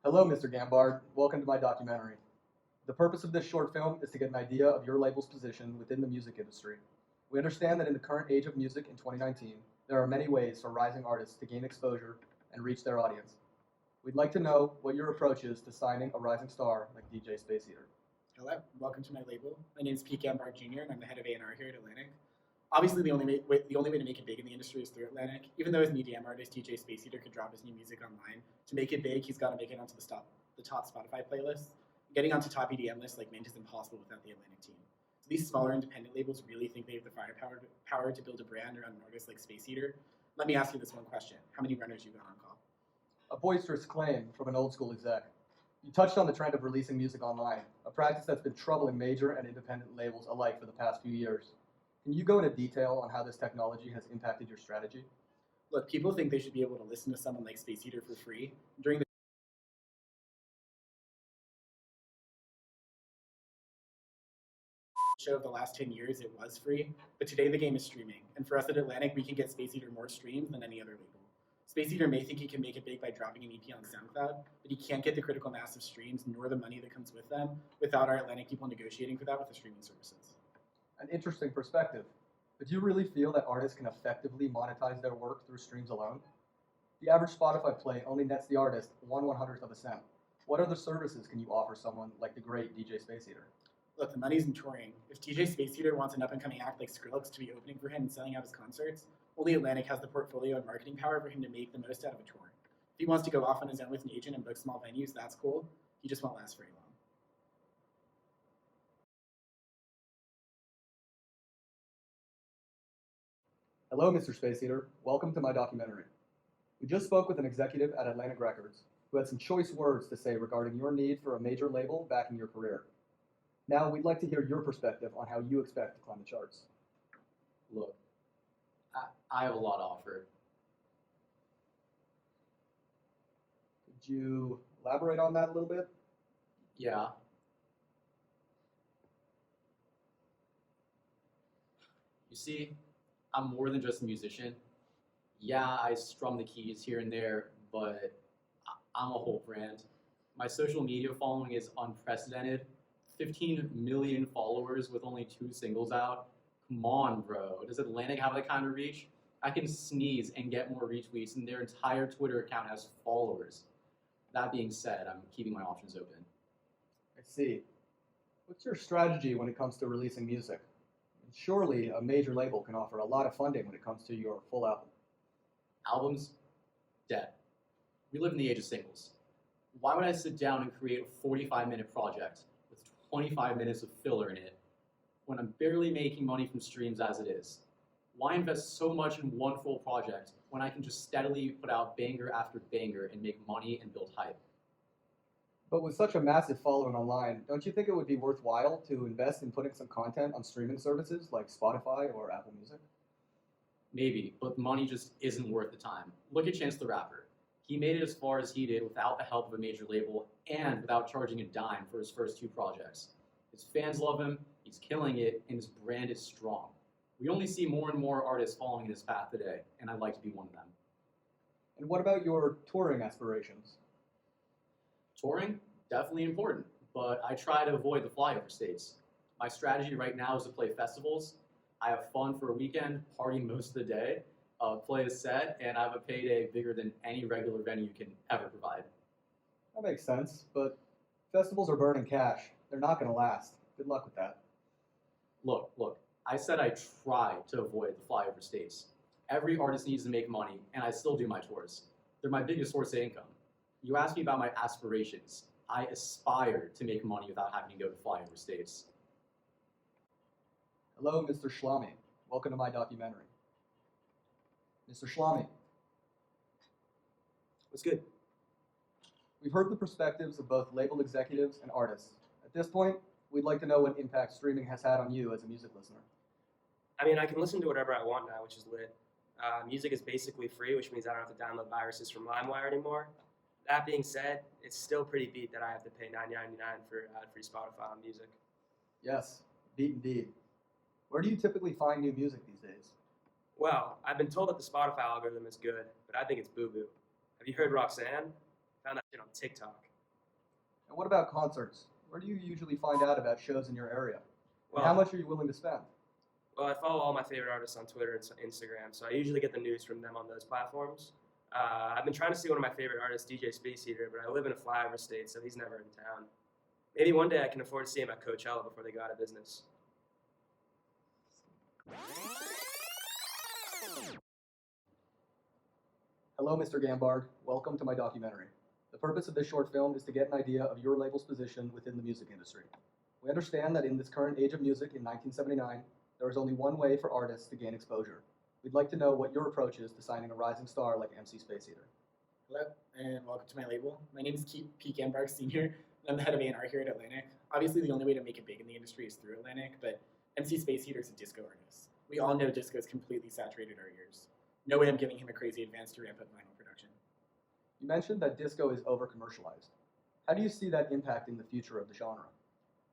Hello, Mr. Gambard. Welcome to my documentary. The purpose of this short film is to get an idea of your label's position within the music industry. We understand that in the current age of music in 2019, there are many ways for rising artists to gain exposure and reach their audience. We'd like to know what your approach is to signing a rising star like DJ Spaceheater. Hello, welcome to my label. My name is Pete Gambard Jr. and I'm the head of A&R here at Atlantic. Obviously, the only way to make it big in the industry is through Atlantic. Even though as an EDM artist, DJ Spaceheater could drop his new music online. To make it big, he's got to make it onto the top Spotify playlists. Getting onto top EDM lists like Mint is impossible without the Atlantic team. So these smaller independent labels really think they have the firepower to build a brand around an artist like Spaceheater. Let me ask you this one question. How many runners you got on call? A boisterous claim from an old school exec. You touched on the trend of releasing music online, a practice that's been troubling major and independent labels alike for the past few years. Can you go into detail on how this technology has impacted your strategy? Look, people think they should be able to listen to someone like Spaceheater for free. During the show of the last 10 years, it was free, but today the game is streaming. And for us at Atlantic, we can get Spaceheater more streams than any other label. Spaceheater may think he can make it big by dropping an EP on SoundCloud, but he can't get the critical mass of streams nor the money that comes with them without our Atlantic people negotiating for that with the streaming services. An interesting perspective. But do you really feel that artists can effectively monetize their work through streams alone? The average Spotify play only nets the artist 1/100th of a cent. What other services can you offer someone like the great DJ Spaceheater? Look, the money's in touring. If DJ Spaceheater wants an up-and-coming act like Skrillex to be opening for him and selling out his concerts, only Atlantic has the portfolio and marketing power for him to make the most out of a tour. If he wants to go off on his own with an agent and book small venues, that's cool. He just won't last very long. Hello, Mr. Spaceheater. Welcome to my documentary. We just spoke with an executive at Atlantic Records who had some choice words to say regarding your need for a major label backing your career. Now, we'd like to hear your perspective on how you expect to climb the charts. Look, I have a lot to offer. Could you elaborate on that a little bit? Yeah. You see, I'm more than just a musician. Yeah, I strum the keys here and there, but I'm a whole brand. My social media following is unprecedented. 15 million followers with only 2 singles out. Come on, bro. Does Atlantic have that kind of reach? I can sneeze and get more retweets than their entire Twitter account has followers. That being said, I'm keeping my options open. I see. What's your strategy when it comes to releasing music? Surely a major label can offer a lot of funding when it comes to your full album. Albums? Dead. We live in the age of singles. Why would I sit down and create a 45-minute project with 25 minutes of filler in it when I'm barely making money from streams as it is? Why invest so much in one full project when I can just steadily put out banger after banger and make money and build hype? But with such a massive following online, don't you think it would be worthwhile to invest in putting some content on streaming services like Spotify or Apple Music? Maybe, but money just isn't worth the time. Look at Chance the Rapper. He made it as far as he did without the help of a major label and without charging a dime for his first 2 projects. His fans love him, he's killing it, and his brand is strong. We only see more and more artists following in his path today, and I'd like to be one of them. And what about your touring aspirations? Touring? Definitely important, but I try to avoid the flyover states. My strategy right now is to play festivals. I have fun for a weekend, party most of the day, play a set, and I have a payday bigger than any regular venue can ever provide. That makes sense, but festivals are burning cash. They're not going to last. Good luck with that. Look, I said I try to avoid the flyover states. Every artist needs to make money, and I still do my tours. They're my biggest source of income. You asked me about my aspirations. I aspire to make money without having to go to flyover states. Hello, Mr. Schlamy. Welcome to my documentary. Mr. Schlamy. What's good? We've heard the perspectives of both label executives and artists. At this point, we'd like to know what impact streaming has had on you as a music listener. I mean, I can listen to whatever I want now, which is lit. Music is basically free, which means I don't have to download viruses from LimeWire anymore. That being said, it's still pretty beat that I have to pay $9.99 for ad-free Spotify on music. Yes, beat indeed. Where do you typically find new music these days? Well, I've been told that the Spotify algorithm is good, but I think it's boo-boo. Have you heard Roxanne? Found that shit on TikTok. And what about concerts? Where do you usually find out about shows in your area? And Well, how much are you willing to spend? Well, I follow all my favorite artists on Twitter and Instagram, so I usually get the news from them on those platforms. I've been trying to see one of my favorite artists, DJ Spaceheater, but I live in a flyover state, so he's never in town. Maybe one day I can afford to see him at Coachella before they go out of business. Hello, Mr. Gambard. Welcome to my documentary. The purpose of this short film is to get an idea of your label's position within the music industry. We understand that in this current age of music in 1979, there is only one way for artists to gain exposure. We'd like to know what your approach is to signing a rising star like MC Spaceheater. Hello, and welcome to my label. My name is Pete Gambark Sr., and I'm the head of A&R here at Atlantic. Obviously, the only way to make it big in the industry is through Atlantic, but MC Spaceheater is a disco artist. We all know disco has completely saturated our ears. No way I'm giving him a crazy advance to ramp up vinyl production. You mentioned that disco is over-commercialized. How do you see that impacting the future of the genre?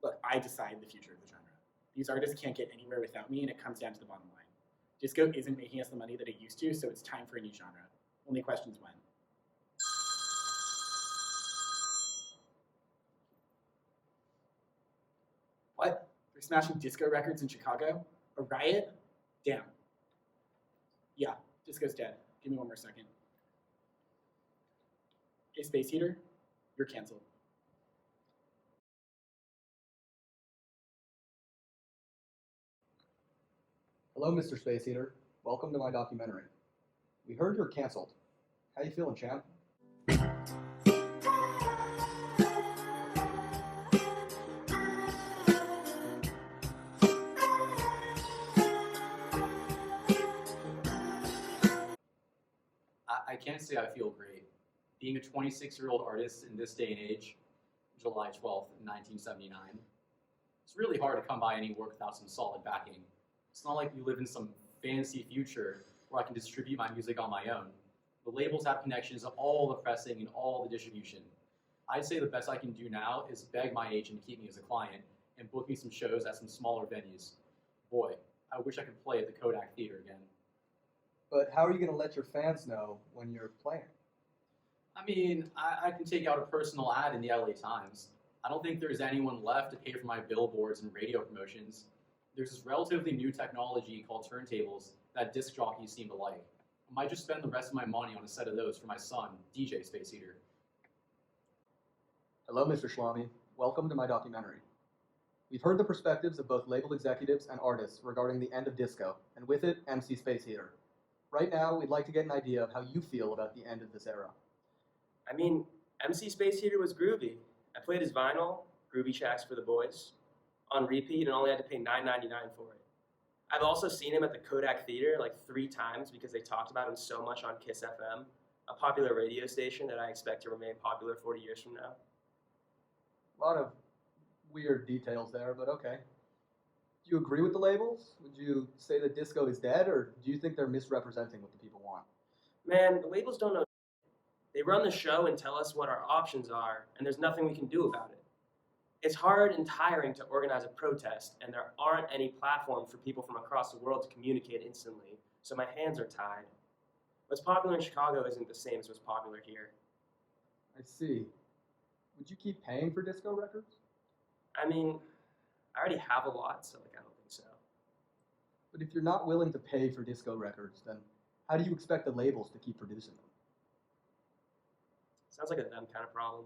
Look, I decide the future of the genre. These artists can't get anywhere without me, and it comes down to the bottom line. Disco isn't making us the money that it used to, so it's time for a new genre. Only question's when. What? They're smashing disco records in Chicago? A riot? Damn. Yeah, disco's dead. Give me one more second. Hey, Spaceheater, you're canceled. Hello, Mr. Spaceheater. Welcome to my documentary. We heard you're canceled. How you feeling, champ? I can't say I feel great. Being a 26-year-old artist in this day and age, July 12th, 1979, it's really hard to come by any work without some solid backing. It's not like we live in some fancy future where I can distribute my music on my own. The labels have connections to all the pressing and all the distribution. I'd say the best I can do now is beg my agent to keep me as a client and book me some shows at some smaller venues. Boy, I wish I could play at the Kodak Theater again. But how are you going to let your fans know when you're playing? I mean, I can take out a personal ad in the LA Times. I don't think there's anyone left to pay for my billboards and radio promotions. There's this relatively new technology called turntables that disc jockeys seem to like. I might just spend the rest of my money on a set of those for my son, DJ Spaceheater. Hello, Mr. Schlamy. Welcome to my documentary. We've heard the perspectives of both label executives and artists regarding the end of disco, and with it, MC Spaceheater. Right now, we'd like to get an idea of how you feel about the end of this era. I mean, MC Spaceheater was groovy. I played his vinyl, Groovy Tracks for the Boys, on repeat and only had to pay $9.99 for it. I've also seen him at the Kodak Theater like 3 times because they talked about him so much on Kiss FM, a popular radio station that I expect to remain popular 40 years from now. A lot of weird details there, but okay. Do you agree with the labels? Would you say that disco is dead, or do you think they're misrepresenting what the people want? Man, the labels don't know. They run the show and tell us what our options are, and there's nothing we can do about it. It's hard and tiring to organize a protest, and there aren't any platforms for people from across the world to communicate instantly, so my hands are tied. What's popular in Chicago isn't the same as what's popular here. I see. Would you keep paying for disco records? I mean, I already have a lot, so I don't think so. But if you're not willing to pay for disco records, then how do you expect the labels to keep producing them? Sounds like a them kind of problem.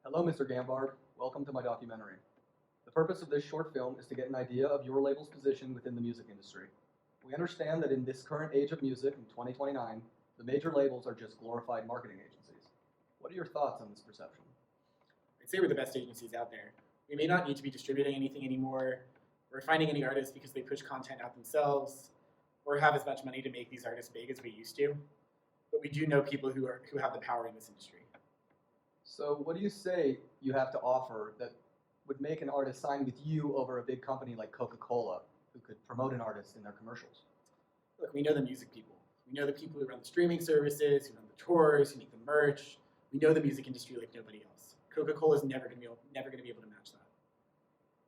Hello, Mr. Gambard. Welcome to my documentary. The purpose of this short film is to get an idea of your label's position within the music industry. We understand that in this current age of music in 2029, the major labels are just glorified marketing agencies. What are your thoughts on this perception? I'd say we're the best agencies out there. We may not need to be distributing anything anymore, or finding any artists because they push content out themselves, or have as much money to make these artists big as we used to. But we do know people who have the power in this industry. So what do you say you have to offer that would make an artist sign with you over a big company like Coca-Cola, who could promote an artist in their commercials? Look, we know the music people. We know the people who run the streaming services, who run the tours, who make the merch. We know the music industry like nobody else. Coca-Cola is never going to be able to match that.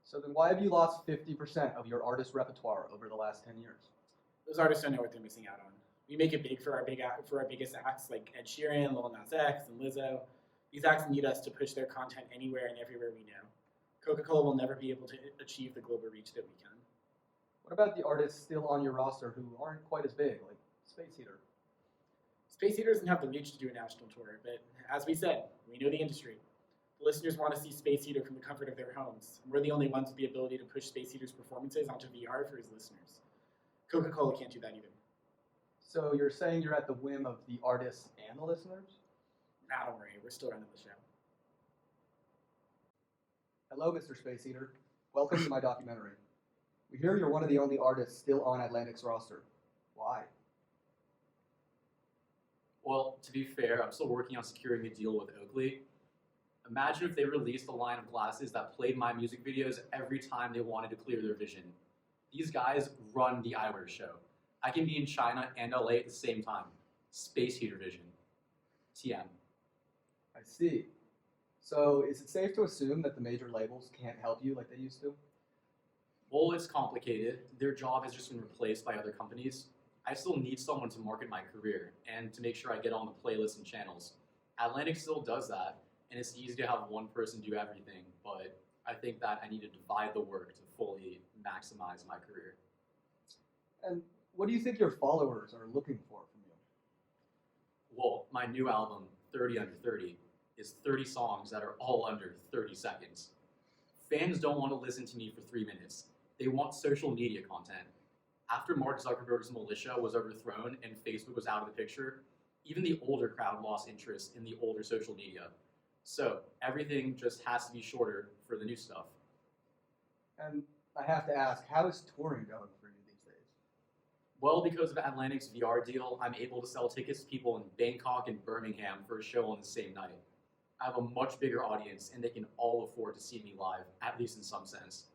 So then why have you lost 50% of your artist repertoire over the last 10 years? Those artists don't know what they're missing out on. We make it big for our biggest acts like Ed Sheeran, Lil Nas X, and Lizzo. These acts need us to push their content anywhere and everywhere we know. Coca-Cola will never be able to achieve the global reach that we can. What about the artists still on your roster who aren't quite as big, like Spaceheater? Spaceheater doesn't have the reach to do a national tour, but as we said, we know the industry. The listeners want to see Spaceheater from the comfort of their homes, and we're the only ones with the ability to push Spaceheater's performances onto VR for his listeners. Coca-Cola can't do that either. So you're saying you're at the whim of the artists and the listeners? Nah, don't worry, we're still running the show. Hello, Mr. Spaceheater. Welcome to my documentary. We hear you're one of the only artists still on Atlantic's roster. Why? Well, to be fair, I'm still working on securing a deal with Oakley. Imagine if they released a line of glasses that played my music videos every time they wanted to clear their vision. These guys run the eyewear show. I can be in China and LA at the same time. Spaceheater vision. TM. I see. So is it safe to assume that the major labels can't help you like they used to? Well, it's complicated. Their job has just been replaced by other companies. I still need someone to market my career and to make sure I get on the playlists and channels. Atlantic still does that, and it's easy to have one person do everything, but I think that I need to divide the work to fully maximize my career. And what do you think your followers are looking for from you? Well, my new album, 30 Under 30, is 30 songs that are all under 30 seconds. Fans don't want to listen to me for 3 minutes. They want social media content. After Mark Zuckerberg's militia was overthrown and Facebook was out of the picture, even the older crowd lost interest in the older social media. So everything just has to be shorter for the new stuff. And I have to ask, how is touring going for you these days? Well, because of Atlantic's VR deal, I'm able to sell tickets to people in Bangkok and Birmingham for a show on the same night. I have a much bigger audience and they can all afford to see me live, at least in some sense.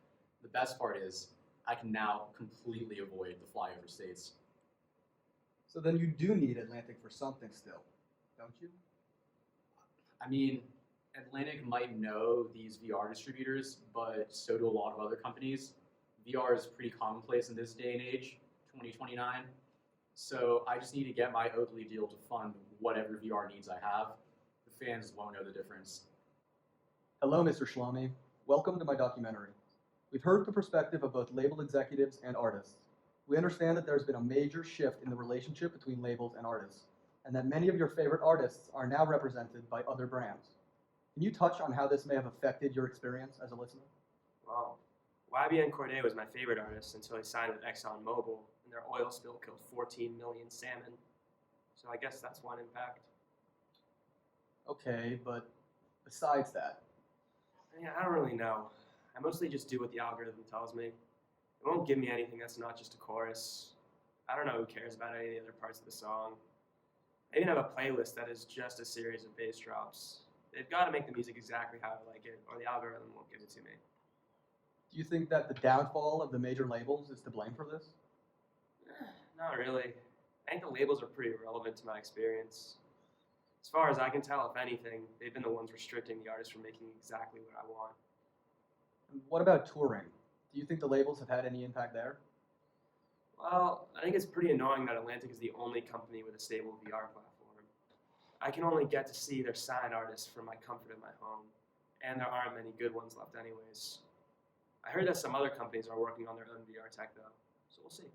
The best part is, I can now completely avoid the flyover states. So then you do need Atlantic for something still, don't you? I mean, Atlantic might know these VR distributors, but so do a lot of other companies. VR is pretty commonplace in this day and age, 2029. So I just need to get my Oakley deal to fund whatever VR needs I have. The fans won't know the difference. Hello, Mr. Shlomi. Welcome to my documentary. We've heard the perspective of both label executives and artists. We understand that there's been a major shift in the relationship between labels and artists, and that many of your favorite artists are now represented by other brands. Can you touch on how this may have affected your experience as a listener? Well, YBN Corday was my favorite artist until he signed with ExxonMobil, and their oil spill killed 14 million salmon. So I guess that's one impact. Okay, but besides that, Yeah, I don't really know. I mostly just do what the algorithm tells me. It won't give me anything that's not just a chorus. I don't know who cares about any of the other parts of the song. I even have a playlist that is just a series of bass drops. They've got to make the music exactly how I like it, or the algorithm won't give it to me. do you think that the downfall of the major labels is to blame for this? Not really. I think the labels are pretty irrelevant to my experience. As far as I can tell, if anything, they've been the ones restricting the artist from making exactly what I want. And what about touring? Do you think the labels have had any impact there? Well, I think it's pretty annoying that Atlantic is the only company with a stable VR platform. I can only get to see their signed artists from my comfort of my home, and there aren't many good ones left anyways. I heard that some other companies are working on their own VR tech though, so we'll see.